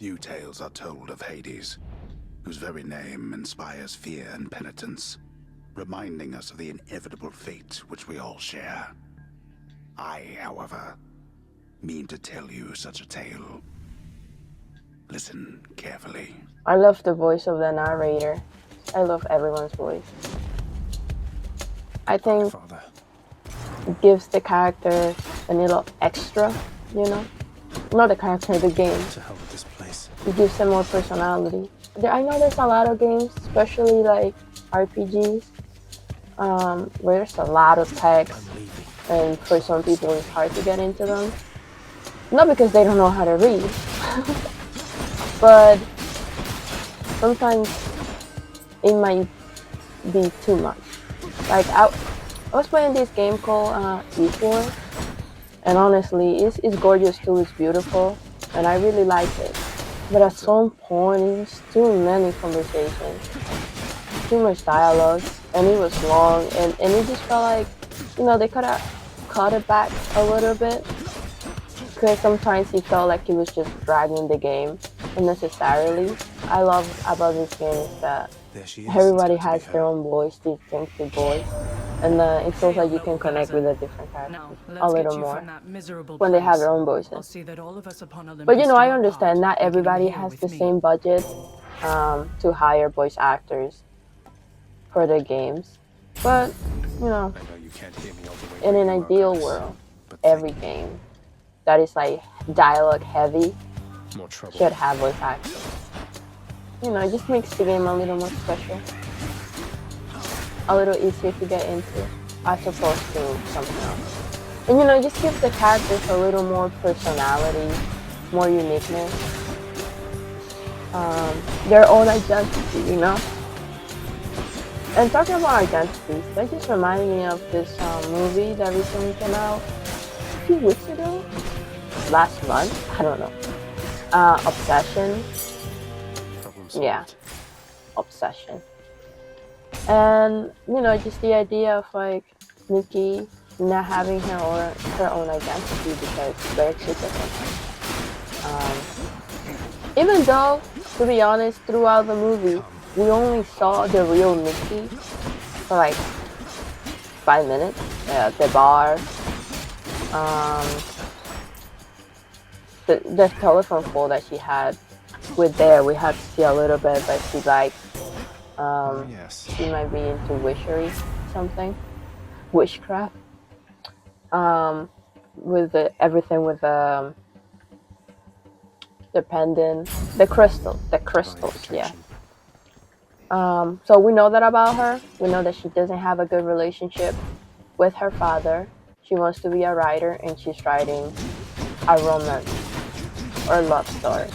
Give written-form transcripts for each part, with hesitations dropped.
Few tales are told of Hades, whose very name inspires fear and penitence, reminding us of the inevitable fate which we all share. I, however, mean to tell you such a tale. Listen carefully. I love the voice of the narrator. I love everyone's voice. I think it gives the character a little extra, you know? Not the character, the game. To hell with this place. It gives them more personality. I know there's a lot of games, especially like RPGs, where there's a lot of text, and for some people it's hard to get into them. Not because they don't know how to read, but sometimes it might be too much. Like I was playing this game called E4, and honestly, it's gorgeous too. It's beautiful, and I really like it. But at some point, it's too many conversations, too much dialogue, and it was long, and it just felt like, you know, they could have cut it back a little bit, because sometimes it felt like it was just dragging the game unnecessarily. I love about this game is that everybody has their own voice, distinctive voice, and it feels like you can connect with the different characters a little more when they have their own voices. But you know, I understand not everybody has the same budget to hire voice actors for their games. But, you know, in an ideal world, every game that is like dialogue heavy should have voice actors. You know, it just makes the game a little more special, a little easier to get into, as opposed to something else. And you know, it just gives the characters a little more personality, more uniqueness, their own identity, you know? And talking about identities, that just reminded me of this movie that recently came out a few weeks ago, last month, I don't know. Obsession. Yeah, Obsession. And you know, just the idea of like Nikki not having her own identity because they're two different. Even though, to be honest, throughout the movie, we only saw the real Nikki for like 5 minutes at the bar. The telephone pole that she had with there, we had to see a little bit, but she like, she might be into witchery, something, witchcraft. With everything with the pendant, the crystals, yeah. So we know that about her. We know that she doesn't have a good relationship with her father. She wants to be a writer, and she's writing a romance or love story.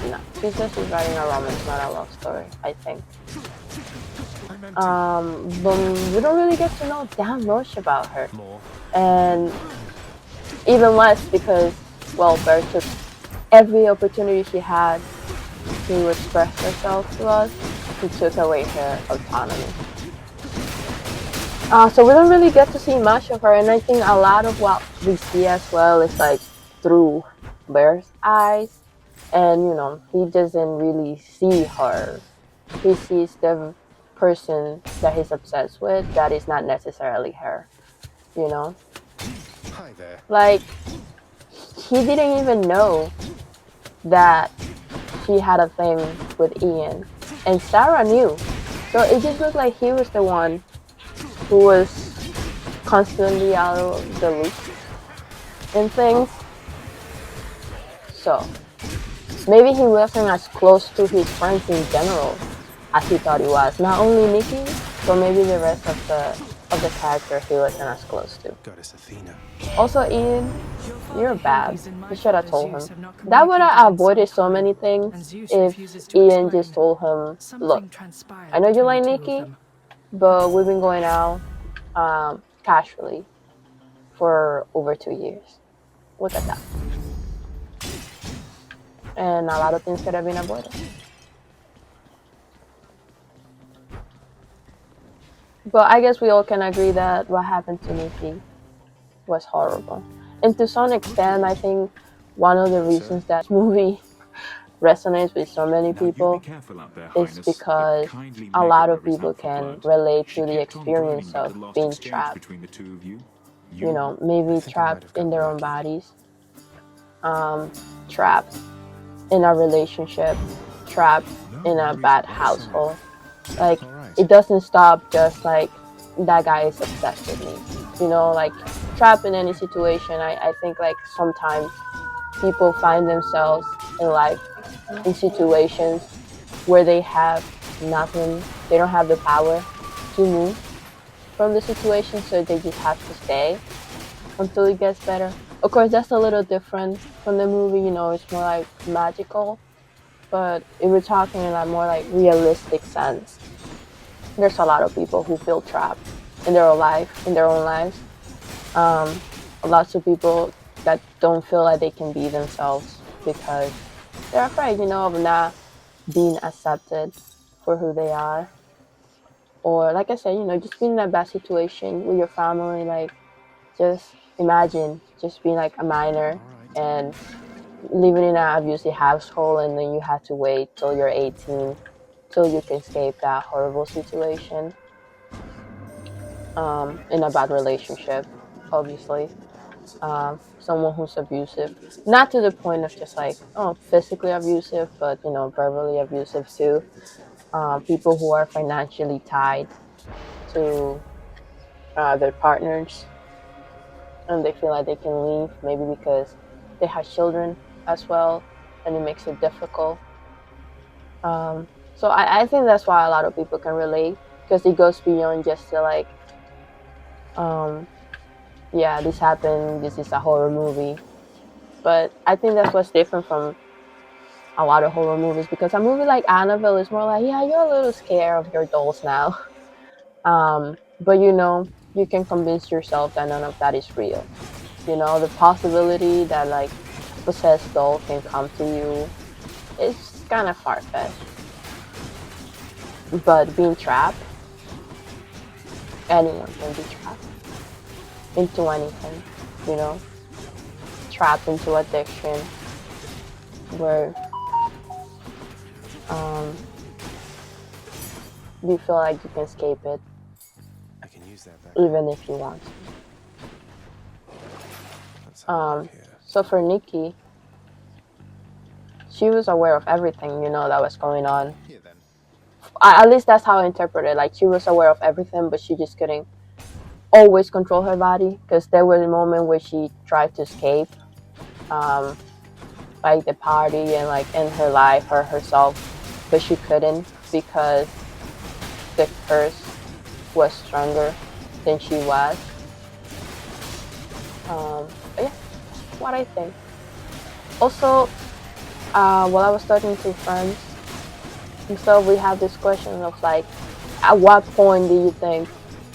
No, she says she's writing a romance, not a love story, I think. But we don't really get to know that much about her. And even less because, well, Bear took every opportunity she had to express herself to us. He took away her autonomy. So we don't really get to see much of her, and I think a lot of what we see as well is like through Bear's eyes, and you know, he doesn't really see her. He sees the person that he's obsessed with that is not necessarily her, you know? Hi there. Like, he didn't even know that she had a thing with Ian, and Sarah knew. So it just looked like he was the one who was constantly out of the loop and things. So maybe he wasn't as close to his friends in general as he thought he was. Not only Nikki, but maybe the rest of the characters he wasn't as close to. Goddess Athena. Also, Ian, you're bad. You should have told him. That would have avoided so many things if Ian just told him, look, I know you like Nikki, but we've been going out casually for over 2 years. Look at that. And a lot of things could have been avoided. But I guess we all can agree that what happened to Nikki was horrible. And to some extent, I think one of the reasons that movie resonates with so many Now you be people careful out there, is Highness. because Kindly a lot Megara of is people out for can blood. relate She to the kept on groaning experience about of the last being exchange trapped, between the two of you. you know, I maybe think I might trapped have in gotten their own lucky. bodies, trapped in a relationship, trapped No in a worries bad whatsoever. household. Like, All right. it doesn't stop just like that guy is obsessed with me. You know, like trapped in any situation. I think like sometimes people find themselves in life in situations where they have nothing, they don't have the power to move from the situation, so they just have to stay until it gets better. Of course, that's a little different from the movie, you know, it's more like magical, but if we're talking in a more like realistic sense, there's a lot of people who feel trapped in their own life, in their own lives. Um, Lots of people that don't feel like they can be themselves because they're afraid, you know, of not being accepted for who they are. Or like I said, you know, just being in a bad situation with your family, like just imagine just being like a minor All right. and living in an abusive household and then you have to wait till you're 18 till you can escape that horrible situation in a bad relationship, obviously. Someone who's abusive, not to the point of just like, oh, physically abusive, but, you know, verbally abusive too. People who are financially tied to their partners and they feel like they can leave maybe because they have children as well and it makes it difficult. So I think that's why a lot of people can relate because it goes beyond just to like, um, yeah, this happened, this is a horror movie. But I think that's what's different from a lot of horror movies because a movie like Annabelle is more like, yeah, you're a little scared of your dolls now. But you know, you can convince yourself that none of that is real. You know, the possibility that like a possessed doll can come to you is kind of far fetched. But being trapped, anyone can be trapped into anything, you know, trapped into addiction where um, you feel like you can escape it I can use that back. even if you want to. Let's have a look here. So for Nikki, she was aware of everything, you know, that was going on. Here then. At least that's how I interpret it. Like she was aware of everything, but she just couldn't always control her body because there was a moment where she tried to escape, um, like the party and like in her life, herself, but she couldn't because the curse was stronger than she was. But yeah, that's what I think. Also, while I was talking to friends, so we had this question of like, at what point do you think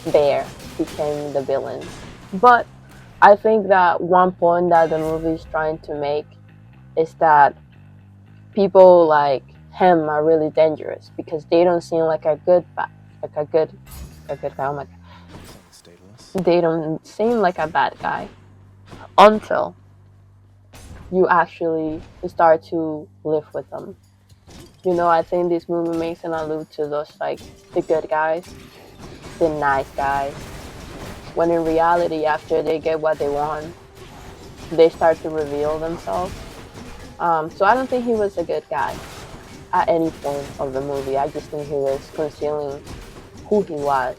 Bear became the villain? But I think that one point that the movie is trying to make is that people like him are really dangerous because they don't seem like a good like a good guy. Oh my god, Sounds they don't seem like a bad guy until you actually start to live with them. You know, I think this movie makes an allude to those like the good guys, the nice guys. When in reality, after they get what they want, they start to reveal themselves. So I don't think he was a good guy at any point of the movie. I just think he was concealing who he was.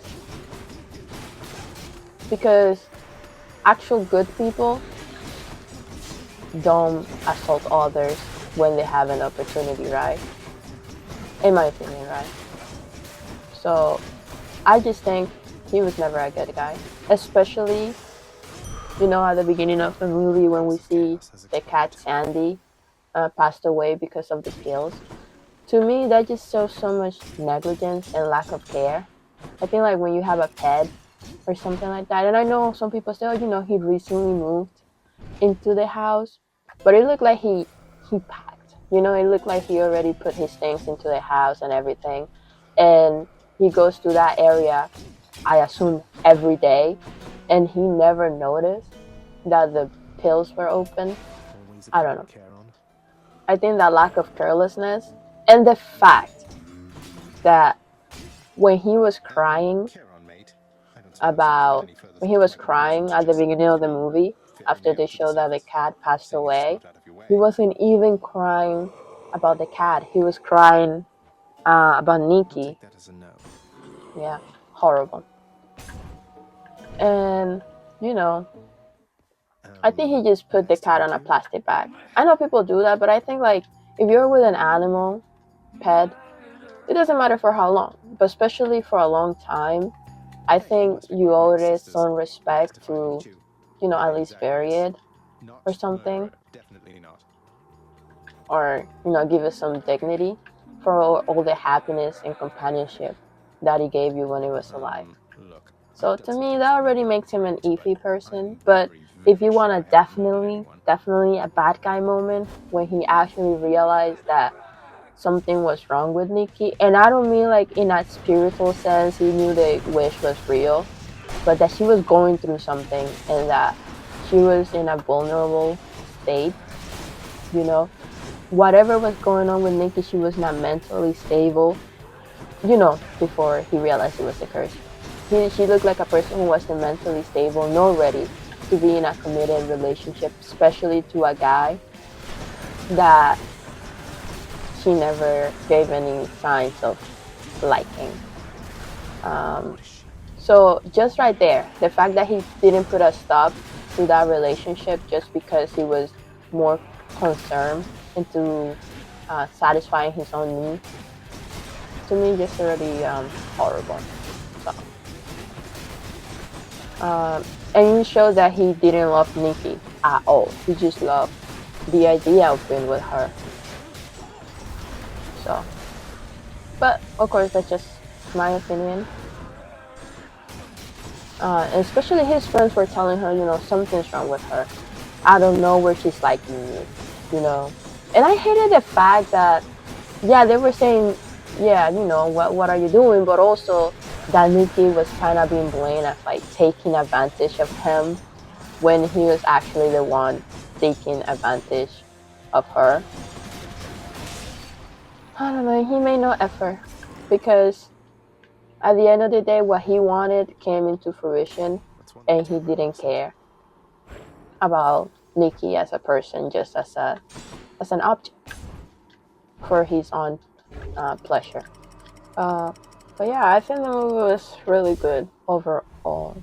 Because actual good people don't assault others when they have an opportunity, right? In my opinion, right? So I just think he was never a good guy. Especially, you know, at the beginning of the movie when we see the cat Sandy passed away because of the pills. To me, that just shows so much negligence and lack of care. I think like when you have a pet or something like that, and I know some people say, oh, you know, he recently moved into the house, but it looked like he packed. You know, it looked like he already put his things into the house and everything, and he goes to that area, I assume every day, and he never noticed that the pills were open. Always a I don't know. care on. I think that lack of carelessness and the fact that when he was crying at the beginning of the movie after they showed that the cat passed away, he wasn't even crying about the cat. He was crying about Nikki. Take that as a no. Yeah, horrible. And you know, I think he just put the cat on a plastic bag. I know people do that, but I think like if you're with an animal, pet, it doesn't matter for how long, but especially for a long time, I think you owe it some respect to, at least bury it or something, Definitely not. or give it some dignity for all the happiness and companionship that he gave you when he was alive. Look. So to me, that already makes him an iffy person. But if you want a definitely a bad guy moment when he actually realized that something was wrong with Nikki, and I don't mean like in a spiritual sense, he knew the wish was real, but that she was going through something and that she was in a vulnerable state, whatever was going on with Nikki, she was not mentally stable, before he realized it was a curse. She looked like a person who wasn't mentally stable nor ready to be in a committed relationship, especially to a guy that she never gave any signs of liking. So just right there, the fact that he didn't put a stop to that relationship just because he was more concerned into satisfying his own needs, to me, just already horrible. So, and it showed that he didn't love Nikki at all. He just loved the idea of being with her. So, but of course, that's just my opinion. And especially his friends were telling her, something's wrong with her. I don't know where she's liking you, And I hated the fact that, they were saying, what are you doing? But also that Nikki was kind of being blamed as like taking advantage of him when he was actually the one taking advantage of her. I don't know, he made no effort because at the end of the day, what he wanted came into fruition and he didn't care about Nikki as a person, just as an object for his own pleasure. But yeah, I think the movie was really good overall.